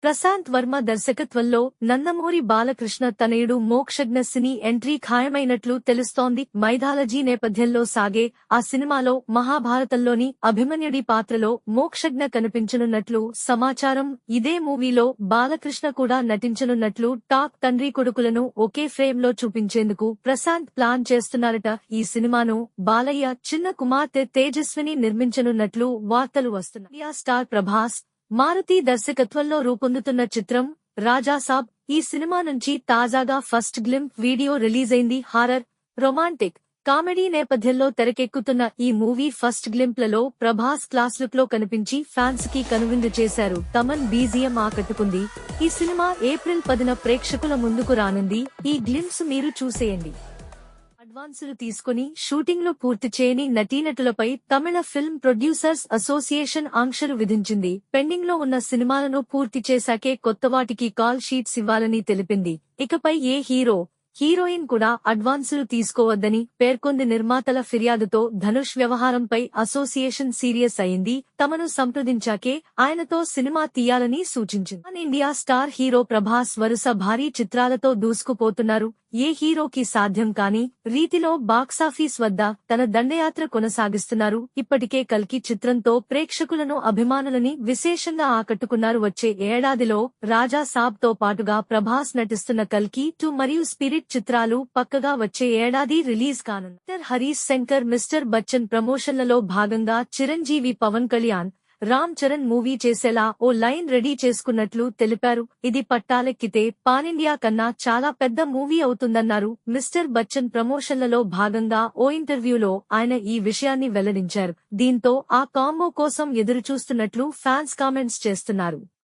ప్రశాంత్ వర్మ దర్శకత్వంలో నందమూరి బాలకృష్ణ తనయుడు మోక్షజ్ఞ సినీ ఎంట్రీ ఖాయమైనట్లు తెలుస్తోంది. మైథాలజీ నేపథ్యంలో సాగే ఆ సినిమాలో మహాభారతంలోని అభిమన్యుడి పాత్రలో మోక్షజ్ఞ కనిపించనున్నట్లు సమాచారం. ఇదే మూవీలో బాలకృష్ణ కూడా నటించనున్నట్లు టాక్. తండ్రి కొడుకులను ఒకే ఫ్రేమ్ లో చూపించేందుకు ప్రశాంత్ ప్లాన్ చేస్తున్నారట. ఈ సినిమాను బాలయ్య చిన్న కుమార్తె తేజస్విని నిర్మించనున్నట్లు వార్తలు వస్తున్నాయి. స్టార్ ప్రభాస్, మారుతి దర్శకత్వంలో రూపొందుతున్న చిత్రం రాజాసాబ్. ఈ సినిమా నుంచి తాజాగా ఫస్ట్ గ్లింప్ వీడియో రిలీజైంది. హారర్, రొమాంటిక్, కామెడీ నేపథ్యంలో తెరకెక్కుతున్న ఈ మూవీ ఫస్ట్ గ్లింప్లలో ప్రభాస్ క్లాస్ లుక్ లో కనిపించి ఫ్యాన్స్ కి కనువిందు చేశారు. తమన్ బీజిఎం ఆకట్టుకుంది. ఈ సినిమా ఏప్రిల్ 10న ప్రేక్షకుల ముందుకు రానుంది. ఈ గ్లింప్స్ మీరు చూసేయండి. అడ్వాన్సులు తీసుకుని షూటింగ్లు పూర్తి చేయని నటీనటులపై తమిళ ఫిల్మ్ ప్రొడ్యూసర్స్ అసోసియేషన్ ఆంక్షలు విధించింది. పెండింగ్ లో ఉన్న సినిమాలను పూర్తి చేశాకే కొత్తవాటికి కాల్ షీట్స్ ఇవ్వాలని తెలిపింది. ఇకపై ఏ హీరో, హీరోయిన్ కూడా అడ్వాన్సులు తీసుకోవద్దని పేర్కొంది. నిర్మాతల ఫిర్యాదుతో ధనుష్ వ్యవహారంపై అసోసియేషన్ సీరియస్ అయింది. తమను సంప్రదించాకే ఆయనతో సినిమా తీయాలని సూచించింది. Pan India star hero Prabhas వరుస భారీ చిత్రాలతో దూసుకుపోతున్నారు. ఏ హీరోకి సాధ్యం కాని రీతిలో బాక్సాఫీస్ వద్ద తన దండయాత్ర కొనసాగిస్తున్నారు. ఇప్పటికే కల్కి చిత్రంతో ప్రేక్షకులను, అభిమానులని విశేషంగా ఆకట్టుకున్నారు. వచ్చే ఏడాదిలో రాజా సాబ్ తో పాటుగా ప్రభాస్ నటిస్తున్న కల్కి 2 మరియు స్పిరిట్ చిత్రాలు పక్కగా వచ్చే ఏడాది రిలీజ్ కానున్నాయి. హరీష్ శంకర్ మిస్టర్ బచ్చన్ ప్రమోషన్లలో భాగంగా చిరంజీవి, పవన్ కళ్యాణ్, రామ్ చరణ్ మూవీ చేసేలా ఓ లైన్ రెడీ చేసుకున్నట్లు తెలిపారు. ఇది పట్టాలెక్కితే పానిండియా కన్నా చాలా పెద్ద మూవీ అవుతుందన్నారు. మిస్టర్ బచ్చన్ ప్రమోషన్లలో భాగంగా ఓ ఇంటర్వ్యూలో ఆయన ఈ విషయాన్ని వెల్లడించారు. దీంతో ఆ కాంబో కోసం ఎదురుచూస్తున్నట్లు ఫ్యాన్స్ కామెంట్స్ చేస్తున్నారు.